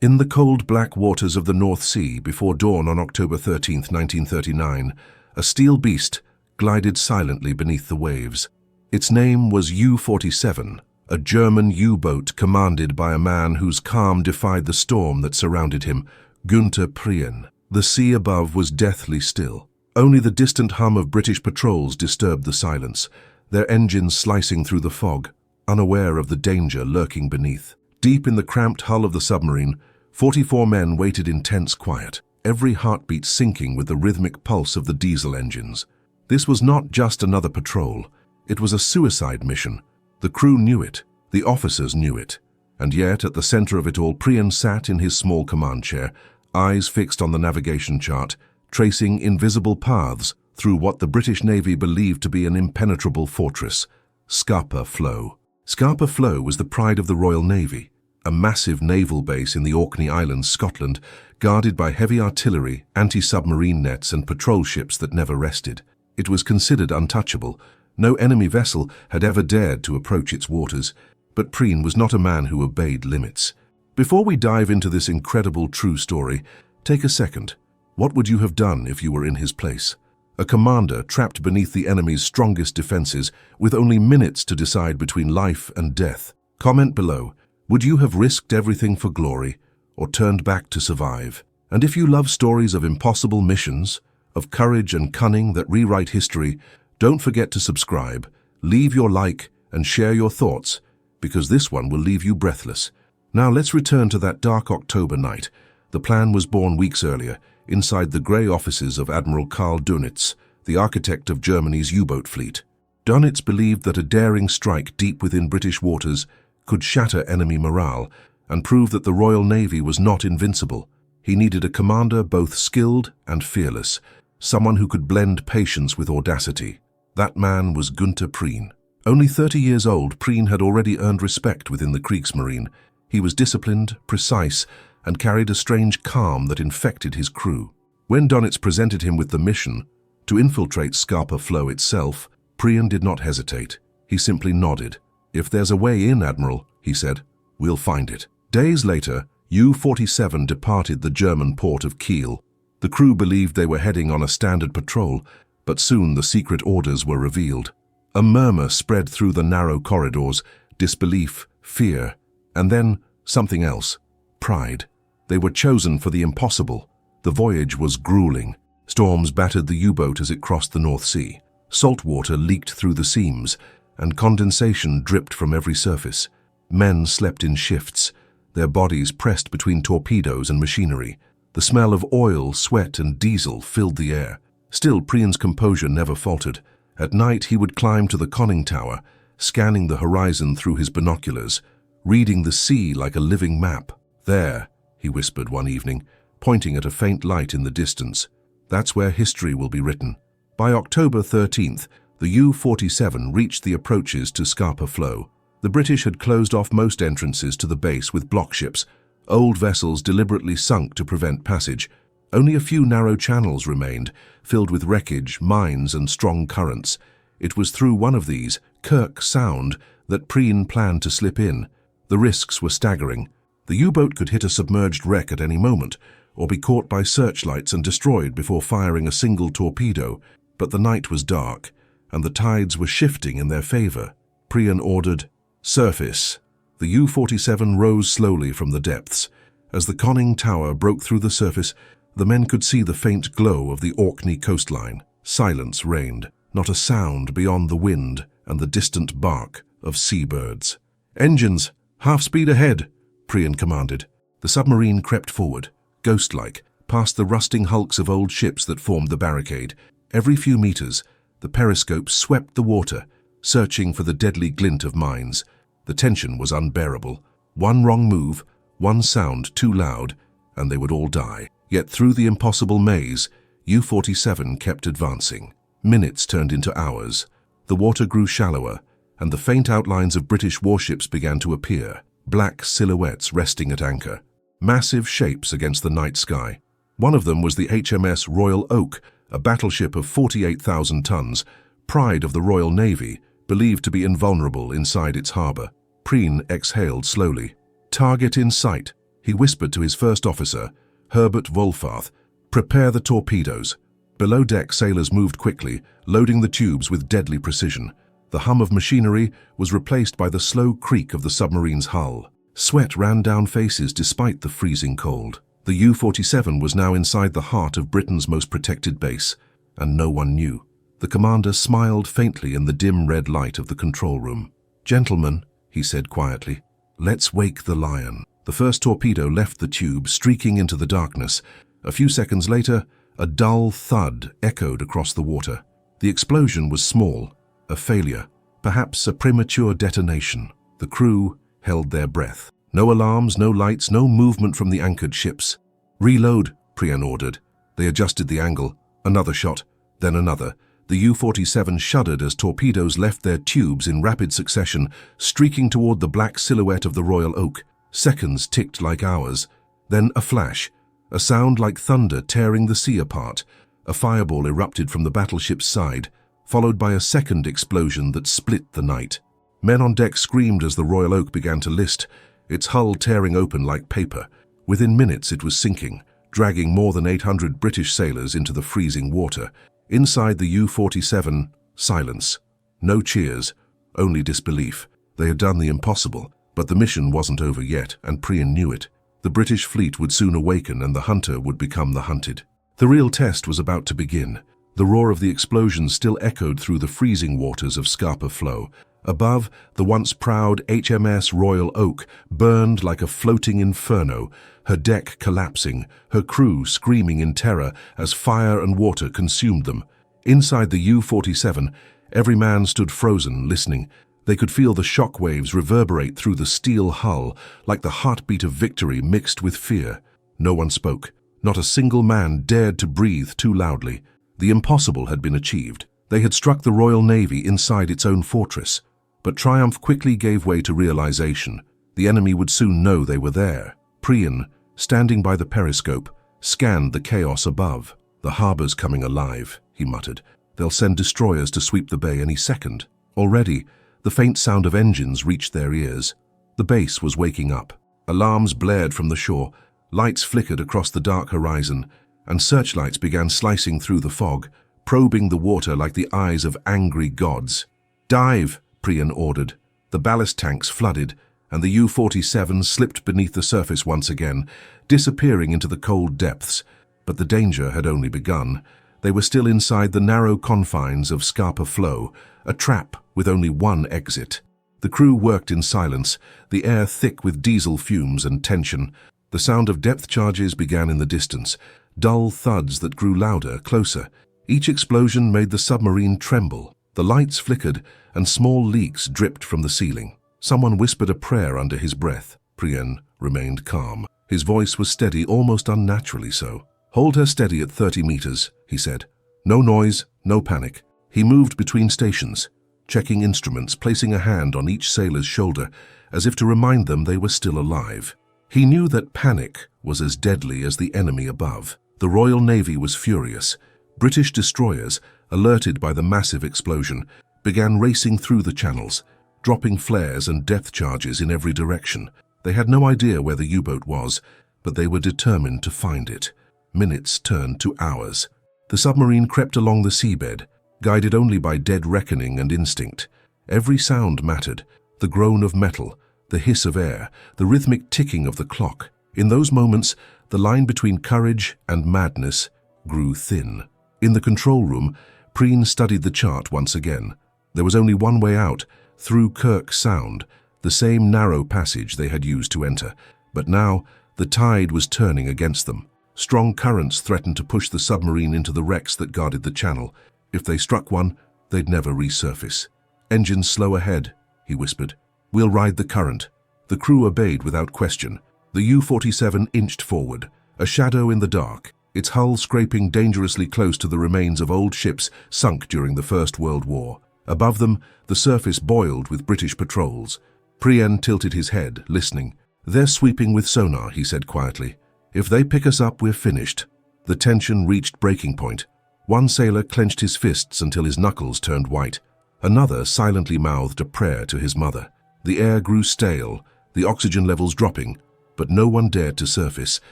In the cold black waters of the North Sea before dawn on October 13, 1939, a steel beast glided silently beneath the waves. Its name was U-47, a German U-boat commanded by a man whose calm defied the storm that surrounded him, Günther Prien. The sea above was deathly still. Only the distant hum of British patrols disturbed the silence, their engines slicing through the fog, unaware of the danger lurking beneath. Deep in the cramped hull of the submarine, 44 men waited in tense quiet, every heartbeat syncing with the rhythmic pulse of the diesel engines. This was not just another patrol. It was a suicide mission. The crew knew it. The officers knew it. And yet, at the center of it all, Prien sat in his small command chair, eyes fixed on the navigation chart, tracing invisible paths through what the British Navy believed to be an impenetrable fortress, Scapa Flow. Scapa Flow was the pride of the Royal Navy, a massive naval base in the Orkney Islands, Scotland, guarded by heavy artillery, anti-submarine nets and patrol ships that never rested. It was considered untouchable. No enemy vessel had ever dared to approach its waters, but Prien was not a man who obeyed limits. Before we dive into this incredible true story, take a second. What would you have done if you were in his place? A commander trapped beneath the enemy's strongest defenses with only minutes to decide between life and death. Comment below. Would you have risked everything for glory or turned back to survive? And if you love stories of impossible missions, of courage and cunning that rewrite history, don't forget to subscribe, leave your like and share your thoughts, because this one will leave you breathless. Now let's return to that dark October night. The plan was born weeks earlier, inside the grey offices of Admiral Karl Dönitz, the architect of Germany's U-boat fleet. Dönitz believed that a daring strike deep within British waters could shatter enemy morale and prove that the Royal Navy was not invincible. He needed a commander both skilled and fearless, someone who could blend patience with audacity. That man was Günther Prien. Only 30 years old, Prien had already earned respect within the Kriegsmarine. He was disciplined, precise, and carried a strange calm that infected his crew. When Dönitz presented him with the mission to infiltrate Scapa Flow itself, Prien did not hesitate. He simply nodded. "If there's a way in, Admiral," he said, "we'll find it." Days later, U-47 departed the German port of Kiel. The crew believed they were heading on a standard patrol, but soon the secret orders were revealed. A murmur spread through the narrow corridors, disbelief, fear, and then something else, pride. They were chosen for the impossible. The voyage was grueling. Storms battered the U-boat as it crossed the North Sea. Salt water leaked through the seams, and condensation dripped from every surface. Men slept in shifts, their bodies pressed between torpedoes and machinery. The smell of oil, sweat, and diesel filled the air. Still, Prien's composure never faltered. At night, he would climb to the conning tower, scanning the horizon through his binoculars, reading the sea like a living map. "There," he whispered one evening, pointing at a faint light in the distance. "That's where history will be written." By October 13th, the U-47 reached the approaches to Scapa Flow. The British had closed off most entrances to the base with block ships, old vessels deliberately sunk to prevent passage. Only a few narrow channels remained, filled with wreckage, mines, and strong currents. It was through one of these, Kirk Sound, that Prien planned to slip in. The risks were staggering. The U-boat could hit a submerged wreck at any moment, or be caught by searchlights and destroyed before firing a single torpedo. But the night was dark, and the tides were shifting in their favor. Prien ordered, "Surface." The U-47 rose slowly from the depths. As the conning tower broke through the surface, the men could see the faint glow of the Orkney coastline. Silence reigned, not a sound beyond the wind and the distant bark of seabirds. "Engines, half speed ahead," Prien commanded. The submarine crept forward, ghost-like, past the rusting hulks of old ships that formed the barricade. Every few meters, the periscope swept the water, searching for the deadly glint of mines. The tension was unbearable. One wrong move, one sound too loud, and they would all die. Yet through the impossible maze, U-47 kept advancing. Minutes turned into hours. The water grew shallower, and the faint outlines of British warships began to appear, black silhouettes resting at anchor, massive shapes against the night sky. One of them was the HMS Royal Oak, a battleship of 48,000 tons, pride of the Royal Navy, believed to be invulnerable inside its harbor. Prien exhaled slowly. "Target in sight," he He whispered to his first officer, Herbert Wolfarth, "Prepare the torpedoes." Below deck, sailors moved quickly, loading the tubes with deadly precision. The hum of machinery was replaced by the slow creak of the submarine's hull. Sweat ran down faces despite the freezing cold. The U-47 was now inside the heart of Britain's most protected base, and no one knew. The commander smiled faintly in the dim red light of the control room. "Gentlemen," he said quietly, "let's wake the lion." The first torpedo left the tube, streaking into the darkness. A few seconds later, a dull thud echoed across the water. The explosion was small, a failure, perhaps a premature detonation. The crew held their breath. No alarms, no lights, no movement from the anchored ships. "Reload," Prien ordered. They adjusted the angle. Another shot, then another. The U-47 shuddered as torpedoes left their tubes in rapid succession, streaking toward the black silhouette of the Royal Oak. Seconds ticked like hours. Then a flash, a sound like thunder tearing the sea apart. A fireball erupted from the battleship's side, followed by a second explosion that split the night. Men on deck screamed as the Royal Oak began to list, its hull tearing open like paper. Within minutes it was sinking, dragging more than 800 British sailors into the freezing water. Inside the U-47, silence. No cheers, only disbelief. They had done the impossible, but the mission wasn't over yet, and Prien knew it. The British fleet would soon awaken and the hunter would become the hunted. The real test was about to begin. The roar of the explosions still echoed through the freezing waters of Scapa Flow. Above, the once proud HMS Royal Oak burned like a floating inferno, her deck collapsing, her crew screaming in terror as fire and water consumed them. Inside the U-47, every man stood frozen, listening. They could feel the shock waves reverberate through the steel hull, like the heartbeat of victory mixed with fear. No one spoke. Not a single man dared to breathe too loudly. The impossible had been achieved. They had struck the Royal Navy inside its own fortress. But triumph quickly gave way to realization. The enemy would soon know they were there. Prien, standing by the periscope, scanned the chaos above. "The harbor's coming alive," he muttered. "They'll send destroyers to sweep the bay any second." Already, the faint sound of engines reached their ears. The base was waking up. Alarms blared from the shore, lights flickered across the dark horizon, and searchlights began slicing through the fog, probing the water like the eyes of angry gods. "Dive!" Prien ordered. The ballast tanks flooded, and the U-47 slipped beneath the surface once again, disappearing into the cold depths. But the danger had only begun. They were still inside the narrow confines of Scapa Flow, a trap with only one exit. The crew worked in silence, the air thick with diesel fumes and tension. The sound of depth charges began in the distance, dull thuds that grew louder, closer. Each explosion made the submarine tremble. The lights flickered, and small leaks dripped from the ceiling. Someone whispered a prayer under his breath. Prien remained calm. His voice was steady, almost unnaturally so. "Hold her steady at 30 meters, he said. "No noise, no panic." He moved between stations, checking instruments, placing a hand on each sailor's shoulder, as if to remind them they were still alive. He knew that panic was as deadly as the enemy above. The Royal Navy was furious. British destroyers, alerted by the massive explosion, began racing through the channels, dropping flares and depth charges in every direction. They had no idea where the U-boat was, but they were determined to find it. Minutes turned to hours. The submarine crept along the seabed, guided only by dead reckoning and instinct. Every sound mattered, the groan of metal, the hiss of air, the rhythmic ticking of the clock. In those moments, the line between courage and madness grew thin. In the control room, Prien studied the chart once again. There was only one way out, through Kirk Sound, the same narrow passage they had used to enter. But now, the tide was turning against them. Strong currents threatened to push the submarine into the wrecks that guarded the channel. If they struck one, they'd never resurface. "Engines slow ahead," he whispered. "We'll ride the current." The crew obeyed without question. The U-47 inched forward, a shadow in the dark, its hull scraping dangerously close to the remains of old ships sunk during the First World War. Above them, the surface boiled with British patrols. Prien tilted his head, listening. "They're sweeping with sonar," he said quietly. "If they pick us up, we're finished." The tension reached breaking point. One sailor clenched his fists until his knuckles turned white. Another silently mouthed a prayer to his mother. The air grew stale, the oxygen levels dropping, but no one dared to surface.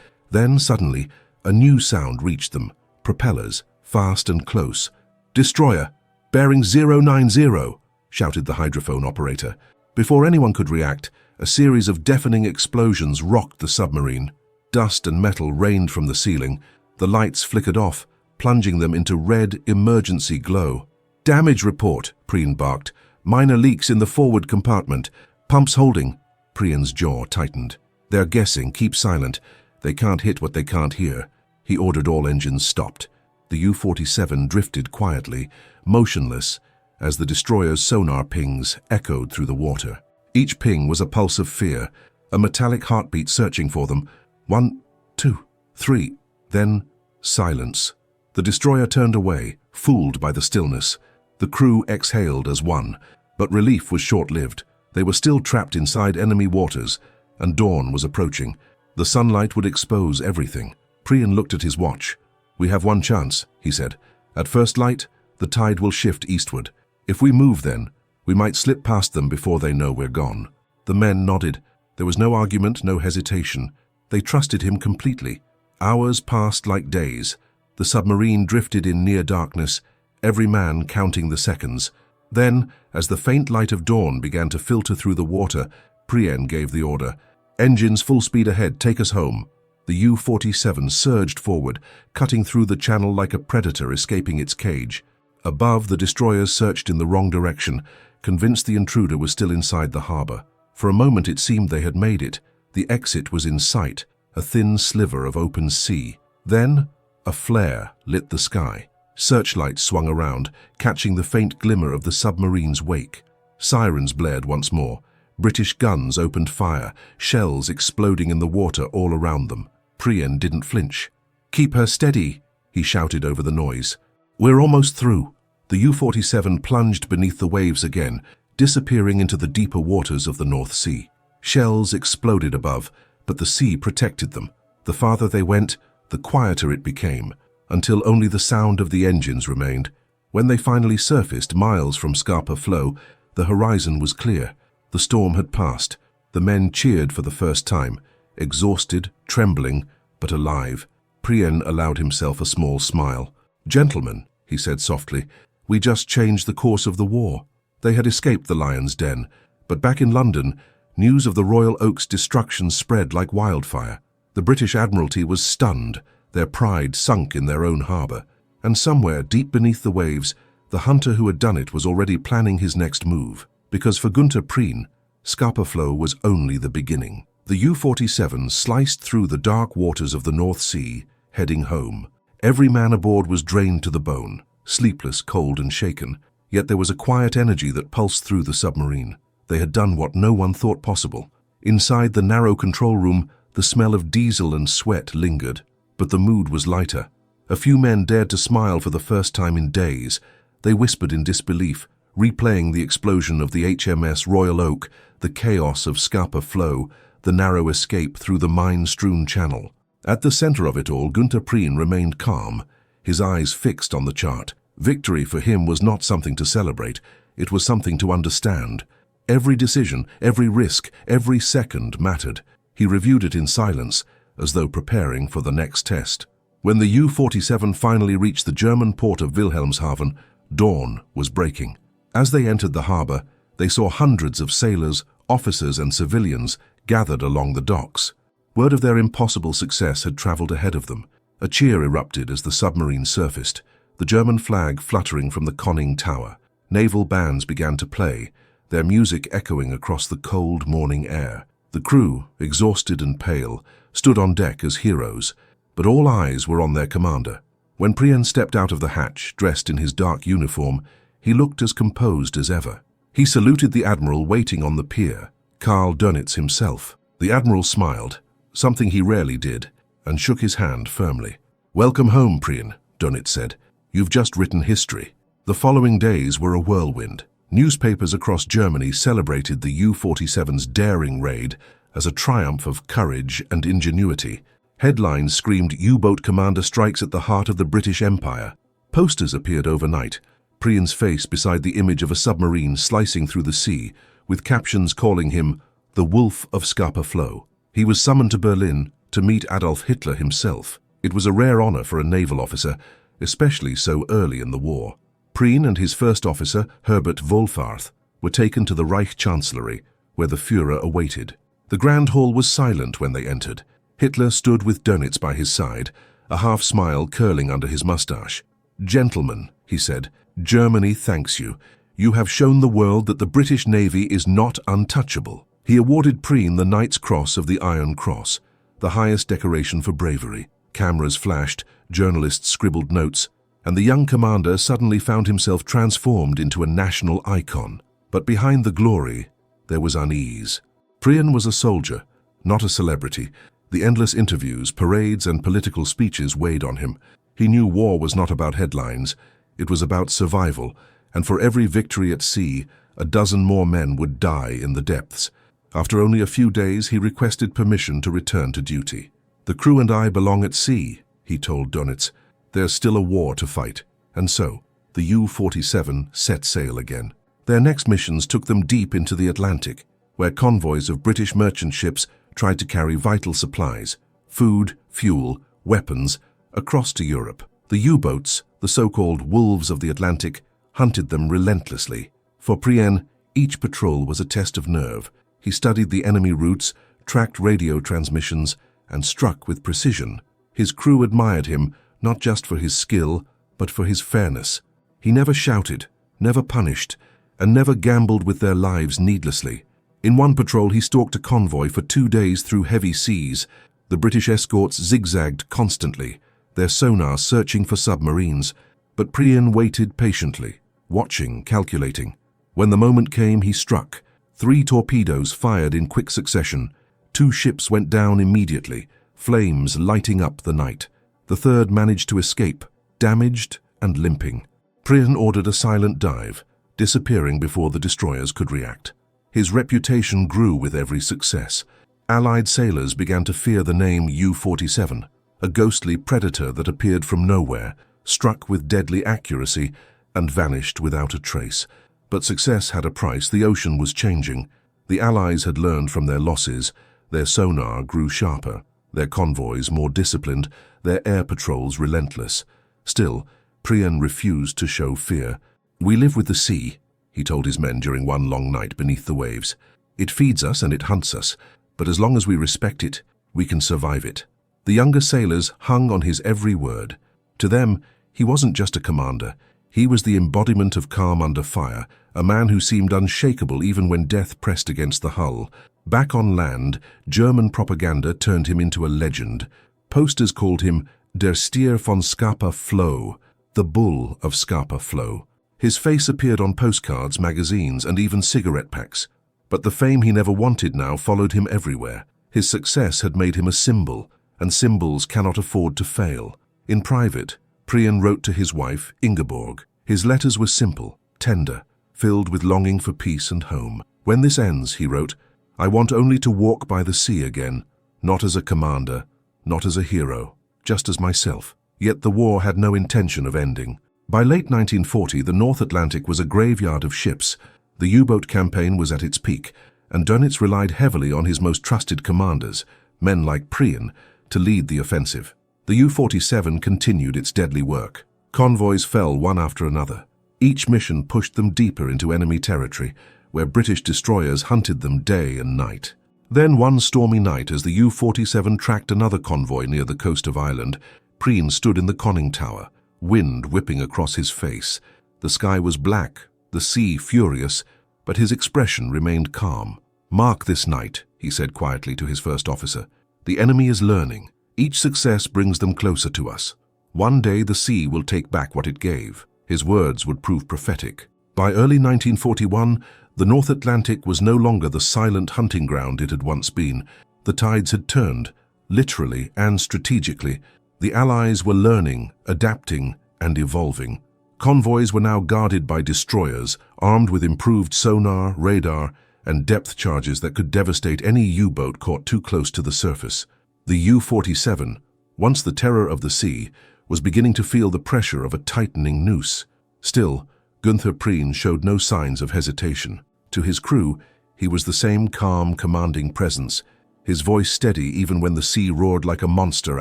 Then, suddenly, a new sound reached them. Propellers, fast and close. "Destroyer, bearing 090, shouted the hydrophone operator. Before anyone could react, a series of deafening explosions rocked the submarine. Dust and metal rained from the ceiling. The lights flickered off, plunging them into red emergency glow. "Damage report," Prien barked. "Minor leaks in the forward compartment. Pumps holding." Prien's jaw tightened. "They're guessing. Keep silent. They can't hit what they can't hear." He ordered all engines stopped. The U-47 drifted quietly, motionless, as the destroyer's sonar pings echoed through the water. Each ping was a pulse of fear, a metallic heartbeat searching for them. 1, 2, 3, then silence. The destroyer turned away, fooled by the stillness. The crew exhaled as one, but relief was short-lived. They were still trapped inside enemy waters, and dawn was approaching. The sunlight would expose everything. Prien looked at his watch. "We have one chance," he said. "At first light, the tide will shift eastward. If we move then, we might slip past them before they know we're gone." The men nodded. There was no argument, no hesitation. They trusted him completely. Hours passed like days. The submarine drifted in near darkness, every man counting the seconds. Then, as the faint light of dawn began to filter through the water, Prien gave the order. "Engines full speed ahead, take us home." The U-47 surged forward, cutting through the channel like a predator escaping its cage. Above, the destroyers searched in the wrong direction, convinced the intruder was still inside the harbor. For a moment it seemed they had made it. The exit was in sight, a thin sliver of open sea. Then, a flare lit the sky. Searchlights swung around, catching the faint glimmer of the submarine's wake. Sirens blared once more. British guns opened fire, shells exploding in the water all around them. Prien didn't flinch. "Keep her steady," he shouted over the noise. "We're almost through." The U-47 plunged beneath the waves again, disappearing into the deeper waters of the North Sea. Shells exploded above, but the sea protected them. The farther they went, the quieter it became, until only the sound of the engines remained. When they finally surfaced miles from Scapa Flow, the horizon was clear. The storm had passed. The men cheered for the first time, exhausted, trembling, but alive. Prien allowed himself a small smile. "Gentlemen," he said softly, "we just changed the course of the war." They had escaped the lion's den, but back in London, news of the Royal Oak's destruction spread like wildfire. The British Admiralty was stunned, their pride sunk in their own harbor. And somewhere, deep beneath the waves, the hunter who had done it was already planning his next move. Because for Günther Prien, Scapa Flow was only the beginning. The U-47 sliced through the dark waters of the North Sea, heading home. Every man aboard was drained to the bone, sleepless, cold and shaken. Yet there was a quiet energy that pulsed through the submarine. They had done what no one thought possible. Inside the narrow control room, the smell of diesel and sweat lingered, but the mood was lighter. A few men dared to smile for the first time in days. They whispered in disbelief, replaying the explosion of the HMS Royal Oak, the chaos of Scapa Flow, the narrow escape through the mine-strewn channel. At the center of it all, Günther Prien remained calm, his eyes fixed on the chart. Victory for him was not something to celebrate, it was something to understand. Every decision, every risk, every second mattered. He reviewed it in silence, as though preparing for the next test. When the U-47 finally reached the German port of Wilhelmshaven, dawn was breaking. As they entered the harbor, they saw hundreds of sailors, officers and civilians gathered along the docks. Word of their impossible success had traveled ahead of them. A cheer erupted as the submarine surfaced, the German flag fluttering from the conning tower. Naval bands began to play, their music echoing across the cold morning air. The crew, exhausted and pale, stood on deck as heroes, but all eyes were on their commander. When Prien stepped out of the hatch, dressed in his dark uniform, he looked as composed as ever. He saluted the admiral waiting on the pier, Karl Dönitz himself. The admiral smiled, something he rarely did, and shook his hand firmly. "Welcome home, Prien," Dönitz said. "You've just written history." The following days were a whirlwind. Newspapers across Germany celebrated the U-47's daring raid as a triumph of courage and ingenuity. Headlines screamed, "U-boat commander strikes at the heart of the British Empire." Posters appeared overnight, Prien's face beside the image of a submarine slicing through the sea, with captions calling him the Wolf of Scapa Flow. He was summoned to Berlin to meet Adolf Hitler himself. It was a rare honor for a naval officer, especially so early in the war. Prien and his first officer, Herbert Wohlfarth, were taken to the Reich Chancellery, where the Führer awaited. The Grand Hall was silent when they entered. Hitler stood with Dönitz by his side, a half-smile curling under his mustache. "Gentlemen," he said, "Germany thanks you. You have shown the world that the British Navy is not untouchable." He awarded Prien the Knight's Cross of the Iron Cross, the highest decoration for bravery. Cameras flashed, journalists scribbled notes, and the young commander suddenly found himself transformed into a national icon. But behind the glory, there was unease. Prien was a soldier, not a celebrity. The endless interviews, parades, and political speeches weighed on him. He knew war was not about headlines. It was about survival, and for every victory at sea, a dozen more men would die in the depths. After only a few days, he requested permission to return to duty. "The crew and I belong at sea," he told Dönitz. "There's still a war to fight." And so, the U-47 set sail again. Their next missions took them deep into the Atlantic, where convoys of British merchant ships tried to carry vital supplies, food, fuel, weapons, across to Europe. The U-boats, the so-called wolves of the Atlantic, hunted them relentlessly. For Prien, each patrol was a test of nerve. He studied the enemy routes, tracked radio transmissions, and struck with precision. His crew admired him, not just for his skill, but for his fairness. He never shouted, never punished, and never gambled with their lives needlessly. In one patrol, he stalked a convoy for 2 days through heavy seas. The British escorts zigzagged constantly, their sonar searching for submarines. But Prien waited patiently, watching, calculating. When the moment came, he struck. 3 torpedoes fired in quick succession. 2 ships went down immediately, flames lighting up the night. The third managed to escape, damaged and limping. Prien ordered a silent dive, disappearing before the destroyers could react. His reputation grew with every success. Allied sailors began to fear the name U-47, a ghostly predator that appeared from nowhere, struck with deadly accuracy, and vanished without a trace. But success had a price. The ocean was changing. The Allies had learned from their losses. Their sonar grew sharper, their convoys more disciplined, their air patrols relentless. Still, Prien refused to show fear. "We live with the sea," he told his men during one long night beneath the waves. "It feeds us and it hunts us, but as long as we respect it, we can survive it." The younger sailors hung on his every word. To them, he wasn't just a commander. He was the embodiment of calm under fire, a man who seemed unshakable even when death pressed against the hull. Back on land, German propaganda turned him into a legend. Posters called him Der Stier von Scapa Flow, the bull of Scapa Flow. His face appeared on postcards, magazines, and even cigarette packs. But the fame he never wanted now followed him everywhere. His success had made him a symbol, and symbols cannot afford to fail. In private, Prien wrote to his wife, Ingeborg. His letters were simple, tender, filled with longing for peace and home. "When this ends," he wrote, "I want only to walk by the sea again, not as a commander, not as a hero, just as myself." Yet the war had no intention of ending. By late 1940, the North Atlantic was a graveyard of ships. The U-boat campaign was at its peak, and Dönitz relied heavily on his most trusted commanders, men like Prien, to lead the offensive. The U-47 continued its deadly work. Convoys fell one after another. Each mission pushed them deeper into enemy territory, where British destroyers hunted them day and night. Then one stormy night, as the U-47 tracked another convoy near the coast of Ireland, Prien stood in the conning tower, wind whipping across his face. The sky was black, the sea furious, but his expression remained calm. "Mark this night," he said quietly to his first officer. "The enemy is learning. Each success brings them closer to us. One day the sea will take back what it gave." His words would prove prophetic. By early 1941, the North Atlantic was no longer the silent hunting ground it had once been. The tides had turned, literally and strategically. The Allies were learning, adapting, and evolving. Convoys were now guarded by destroyers, armed with improved sonar, radar, and depth charges that could devastate any U-boat caught too close to the surface. The U-47, once the terror of the sea, was beginning to feel the pressure of a tightening noose. Still, Günther Prien showed no signs of hesitation. To his crew, he was the same calm, commanding presence. his voice steady even when the sea roared like a monster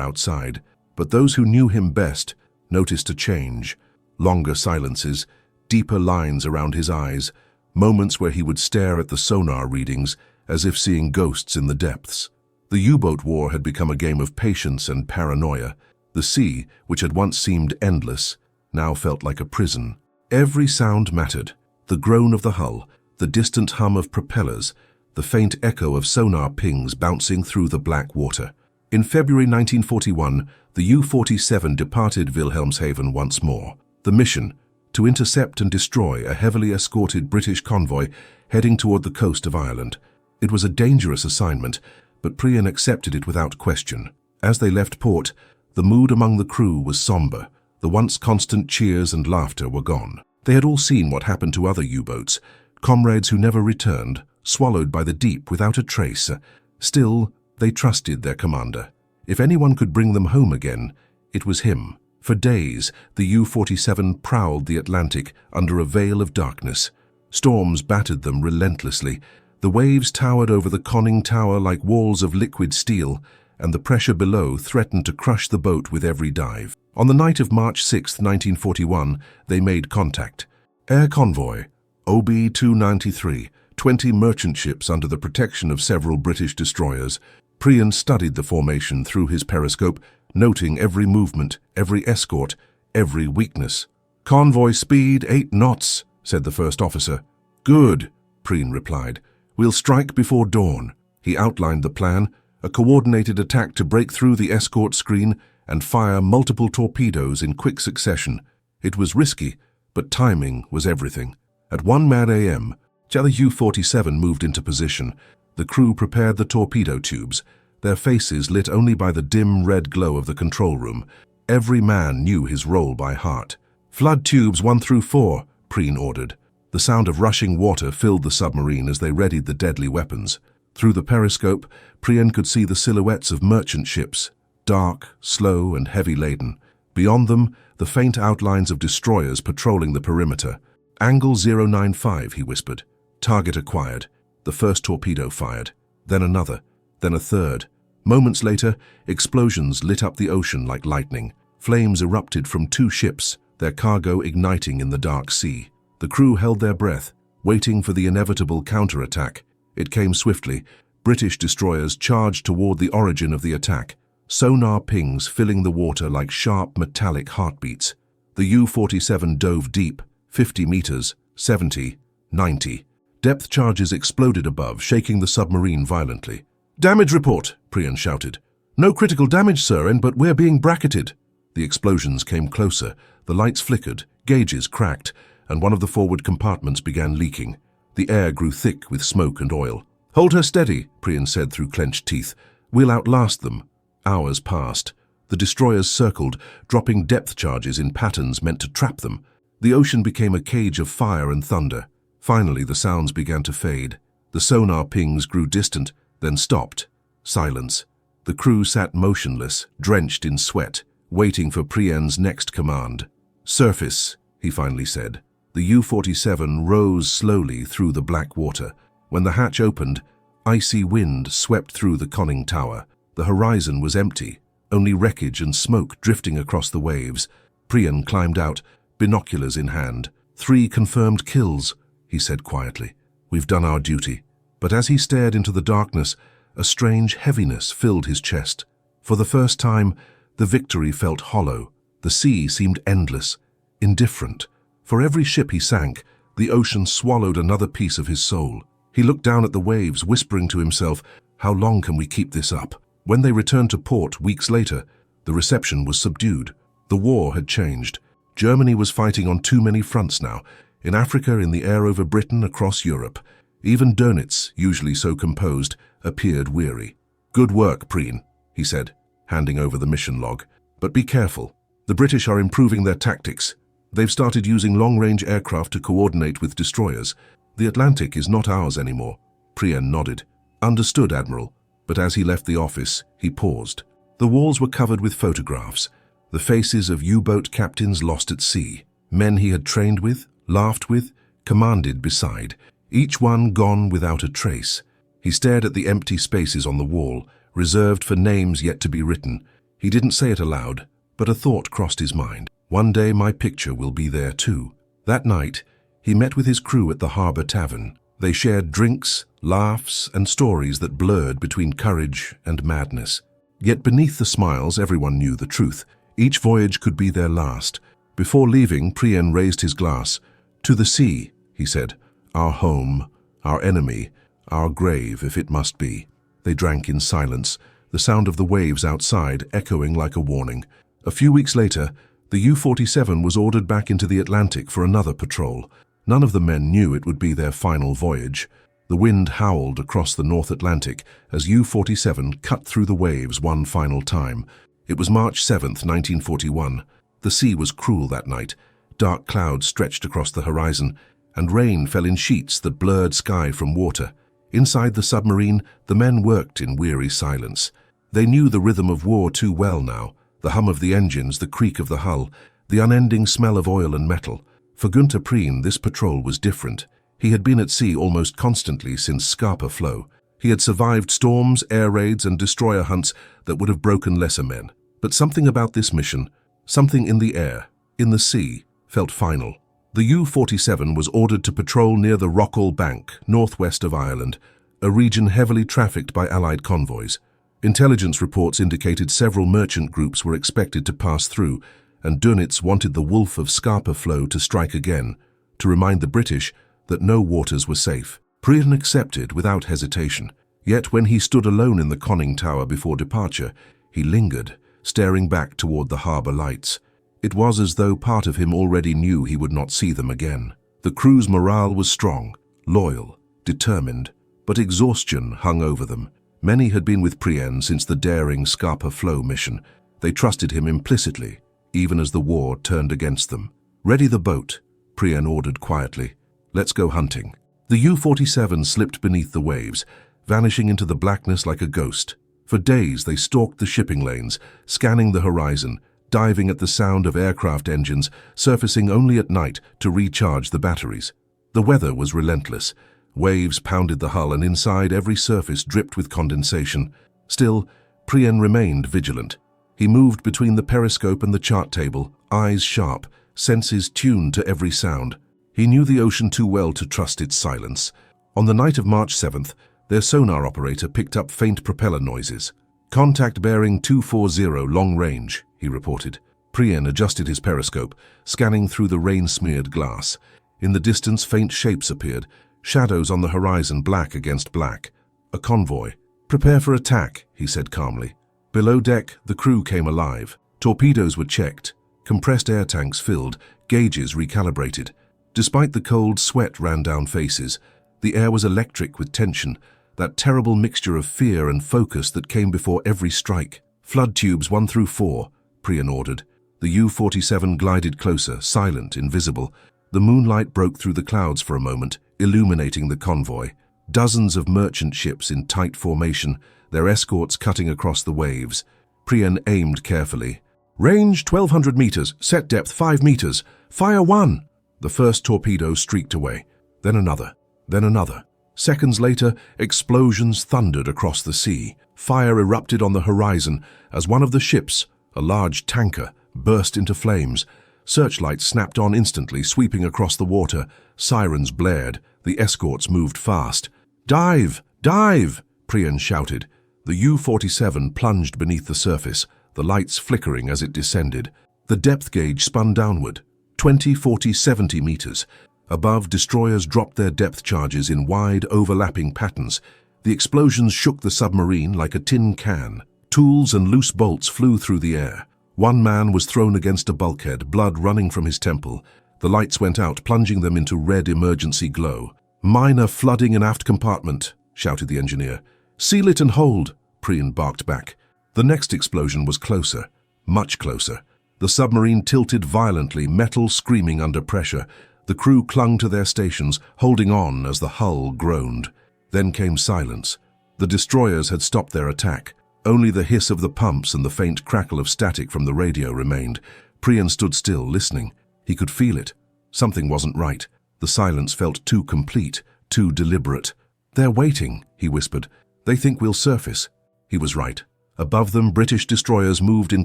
outside. But those who knew him best noticed a change. Longer silences, deeper lines around his eyes, moments where he would stare at the sonar readings as if seeing ghosts in the depths. The U-boat war had become a game of patience and paranoia. The sea, which had once seemed endless, now felt like a prison. Every sound mattered. The groan of the hull, the distant hum of propellers, the faint echo of sonar pings bouncing through the black water. In February 1941, the U-47 departed Wilhelmshaven once more. The mission, to intercept and destroy a heavily escorted British convoy heading toward the coast of Ireland. It was a dangerous assignment, but Prien accepted it without question. As they left port, the mood among the crew was somber. The once constant cheers and laughter were gone. They had all seen what happened to other U-boats, comrades who never returned, swallowed by the deep without a trace. Still, they trusted their commander. If anyone could bring them home again, it was him. For days, the U-47 prowled the Atlantic under a veil of darkness. Storms battered them relentlessly. The waves towered over the conning tower like walls of liquid steel, and the pressure below threatened to crush the boat with every dive. On the night of March 6, 1941, they made contact. Air convoy, OB-293, 20 merchant ships under the protection of several British destroyers. Prien studied the formation through his periscope, noting every movement, every escort, every weakness. "Convoy speed 8 knots, said the first officer. "Good," Prien replied. "We'll strike before dawn." He outlined the plan, a coordinated attack to break through the escort screen and fire multiple torpedoes in quick succession. It was risky, but timing was everything. At 1 mad a.m., the U-47 moved into position. The crew prepared the torpedo tubes, their faces lit only by the dim red glow of the control room. Every man knew his role by heart. "Flood tubes 1 through 4, Prien ordered. The sound of rushing water filled the submarine as they readied the deadly weapons. Through the periscope, Prien could see the silhouettes of merchant ships, dark, slow, and heavy-laden. Beyond them, the faint outlines of destroyers patrolling the perimeter. "Angle 095, he whispered. "Target acquired." The first torpedo fired, then another, then a third. Moments later, explosions lit up the ocean like lightning. Flames erupted from 2 ships, their cargo igniting in the dark sea. The crew held their breath, waiting for the inevitable counterattack. It came swiftly. British destroyers charged toward the origin of the attack, sonar pings filling the water like sharp metallic heartbeats. The U-47 dove deep, 50 meters, 70, 90. Depth charges exploded above, shaking the submarine violently. "Damage report," Prien shouted. "No critical damage, sir, but we're being bracketed." The explosions came closer. The lights flickered, gauges cracked, and one of the forward compartments began leaking. The air grew thick with smoke and oil. "Hold her steady," Prien said through clenched teeth. "We'll outlast them." Hours passed. The destroyers circled, dropping depth charges in patterns meant to trap them. The ocean became a cage of fire and thunder. Finally, the sounds began to fade. The sonar pings grew distant, then stopped. Silence. The crew sat motionless, drenched in sweat, waiting for Prien's next command. "Surface," he finally said. The U-47 rose slowly through the black water. When the hatch opened, icy wind swept through the conning tower. The horizon was empty, only wreckage and smoke drifting across the waves. Prien climbed out, binoculars in hand. "3 confirmed kills," he said quietly. "We've done our duty." But as he stared into the darkness, a strange heaviness filled his chest. For the first time, the victory felt hollow. The sea seemed endless, indifferent. For every ship he sank, the ocean swallowed another piece of his soul. He looked down at the waves, whispering to himself, "How long can we keep this up?" When they returned to port weeks later, the reception was subdued. The war had changed. Germany was fighting on too many fronts now, in Africa, in the air over Britain, across Europe. Even Dönitz, usually so composed, appeared weary. "Good work, Prien," he said, handing over the mission log. "But be careful. The British are improving their tactics. They've started using long-range aircraft to coordinate with destroyers. The Atlantic is not ours anymore." Prien nodded. "Understood, Admiral." But as he left the office, he paused. The walls were covered with photographs, the faces of U-boat captains lost at sea, men he had trained with, laughed with, commanded beside, each one gone without a trace. He stared at the empty spaces on the wall, reserved for names yet to be written. He didn't say it aloud, but a thought crossed his mind. One day my picture will be there too. That night, he met with his crew at the harbour tavern. They shared drinks, laughs, and stories that blurred between courage and madness. Yet beneath the smiles, everyone knew the truth. Each voyage could be their last. Before leaving, Prien raised his glass. "To the sea," he said, "our home, our enemy, our grave, if it must be." They drank in silence, the sound of the waves outside echoing like a warning. A few weeks later, the U-47 was ordered back into the Atlantic for another patrol. None of the men knew it would be their final voyage. The wind howled across the North Atlantic as U-47 cut through the waves one final time. It was March 7th, 1941. The sea was cruel that night. Dark clouds stretched across the horizon, and rain fell in sheets that blurred sky from water. Inside the submarine, the men worked in weary silence. They knew the rhythm of war too well now, the hum of the engines, the creak of the hull, the unending smell of oil and metal. For Günther Prien, this patrol was different. He had been at sea almost constantly since Scapa Flow. He had survived storms, air raids, and destroyer hunts that would have broken lesser men. But something about this mission, something in the air, in the sea, felt final. The U-47 was ordered to patrol near the Rockall Bank, northwest of Ireland, a region heavily trafficked by Allied convoys. Intelligence reports indicated several merchant groups were expected to pass through, and Dönitz wanted the Wolf of Scapa Flow to strike again, to remind the British that no waters were safe. Prien accepted without hesitation. Yet when he stood alone in the conning tower before departure, he lingered, staring back toward the harbour lights. It was as though part of him already knew he would not see them again. The crew's morale was strong, loyal, determined, but exhaustion hung over them. Many had been with Prien since the daring Scapa Flow mission. They trusted him implicitly, even as the war turned against them. "Ready the boat," Prien ordered quietly. "Let's go hunting." The U-47 slipped beneath the waves, vanishing into the blackness like a ghost. For days they stalked the shipping lanes, scanning the horizon, diving at the sound of aircraft engines, surfacing only at night to recharge the batteries. The weather was relentless. Waves pounded the hull, and inside every surface dripped with condensation. Still, Prien remained vigilant. He moved between the periscope and the chart table, eyes sharp, senses tuned to every sound. He knew the ocean too well to trust its silence. On the night of March 7th, their sonar operator picked up faint propeller noises. "Contact bearing 240 long range," he reported. Prien adjusted his periscope, scanning through the rain-smeared glass. In the distance, faint shapes appeared, shadows on the horizon black against black. A convoy. "Prepare for attack," he said calmly. Below deck, the crew came alive. Torpedoes were checked, compressed air tanks filled, gauges recalibrated. Despite the cold, sweat ran down faces. The air was electric with tension, that terrible mixture of fear and focus that came before every strike. "Flood tubes 1 through 4, Prien ordered. The U-47 glided closer, silent, invisible. The moonlight broke through the clouds for a moment, illuminating the convoy. Dozens of merchant ships in tight formation, their escorts cutting across the waves. Prien aimed carefully. "Range 1,200 meters, set depth 5 meters. Fire 1! The first torpedo streaked away, then another, then another. Seconds later, explosions thundered across the sea. Fire erupted on the horizon as one of the ships, a large tanker, burst into flames. Searchlights snapped on instantly, sweeping across the water. Sirens blared. The escorts moved fast. "Dive! Dive!" Prien shouted. The U-47 plunged beneath the surface, the lights flickering as it descended. The depth gauge spun downward, 20, 40, 70 meters. Above, destroyers dropped their depth charges in wide, overlapping patterns. The explosions shook the submarine like a tin can. Tools and loose bolts flew through the air. One man was thrown against a bulkhead, blood running from his temple. The lights went out, plunging them into red emergency glow. "Minor flooding in aft compartment," shouted the engineer. "Seal it and hold," Prien barked back. The next explosion was closer, much closer. The submarine tilted violently, metal screaming under pressure. The crew clung to their stations, holding on as the hull groaned. Then came silence. The destroyers had stopped their attack. Only the hiss of the pumps and the faint crackle of static from the radio remained. Prien stood still, listening. He could feel it. Something wasn't right. The silence felt too complete, too deliberate. "They're waiting," he whispered. "They think we'll surface." He was right. Above them, British destroyers moved in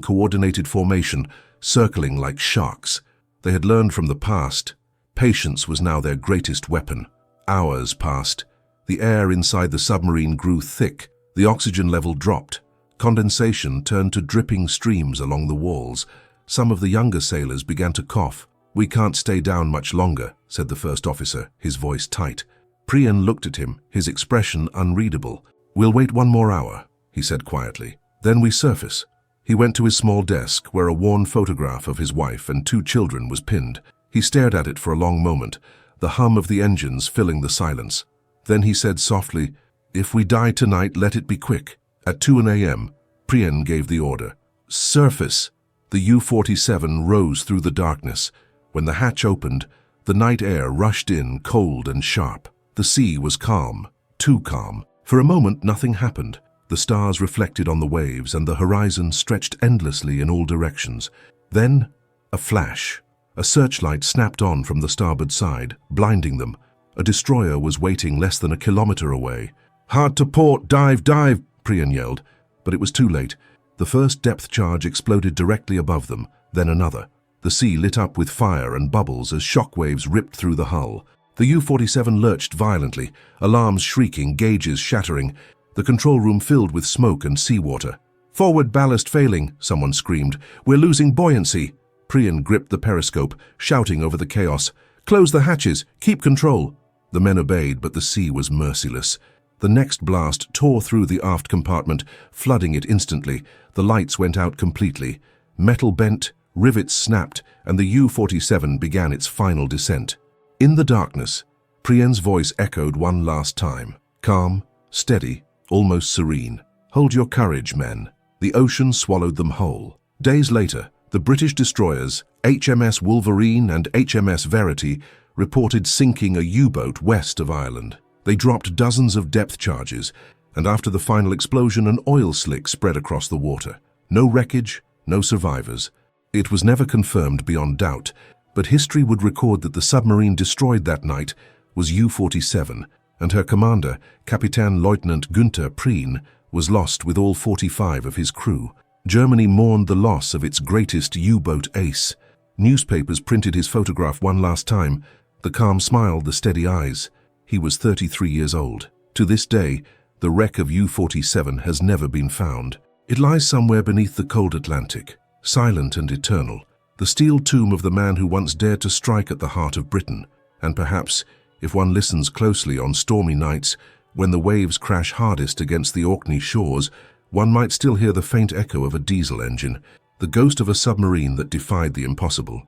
coordinated formation, circling like sharks. They had learned from the past. Patience was now their greatest weapon. Hours passed. The air inside the submarine grew thick. The oxygen level dropped. Condensation turned to dripping streams along the walls. Some of the younger sailors began to cough. "We can't stay down much longer," said the first officer, his voice tight. Prien looked at him, his expression unreadable. "We'll wait 1 more hour," he said quietly. "Then we surface." He went to his small desk, where a worn photograph of his wife and 2 children was pinned. He stared at it for a long moment, the hum of the engines filling the silence. Then he said softly, "If we die tonight, let it be quick." At 2 a.m., Prien gave the order. "Surface!" The U-47 rose through the darkness. When the hatch opened, the night air rushed in, cold and sharp. The sea was calm, too calm. For a moment, nothing happened. The stars reflected on the waves, and the horizon stretched endlessly in all directions. Then, a flash. A searchlight snapped on from the starboard side, blinding them. A destroyer was waiting less than a kilometer away. "Hard to port! Dive! Dive!" Prien yelled. But it was too late. The first depth charge exploded directly above them, then another. The sea lit up with fire and bubbles as shock waves ripped through the hull. The U-47 lurched violently, alarms shrieking, gauges shattering. The control room filled with smoke and seawater. "Forward ballast failing," someone screamed. "We're losing buoyancy." Prien gripped the periscope, shouting over the chaos. "Close the hatches! Keep control!" The men obeyed, but the sea was merciless. The next blast tore through the aft compartment, flooding it instantly. The lights went out completely. Metal bent, rivets snapped, and the U-47 began its final descent. In the darkness, Prien's voice echoed one last time. Calm, steady, almost serene. "Hold your courage, men." The ocean swallowed them whole. Days later, the British destroyers, HMS Wolverine and HMS Verity, reported sinking a U-boat west of Ireland. They dropped dozens of depth charges, and after the final explosion, an oil slick spread across the water. No wreckage, no survivors. It was never confirmed beyond doubt, but history would record that the submarine destroyed that night was U-47, and her commander, Captain Lieutenant Günther Prien, was lost with all 45 of his crew. Germany mourned the loss of its greatest U-boat ace. Newspapers printed his photograph one last time, the calm smile, the steady eyes. He was 33 years old. To this day, the wreck of U-47 has never been found. It lies somewhere beneath the cold Atlantic, silent and eternal, the steel tomb of the man who once dared to strike at the heart of Britain. And perhaps, if one listens closely on stormy nights, when the waves crash hardest against the Orkney shores, one might still hear the faint echo of a diesel engine, the ghost of a submarine that defied the impossible.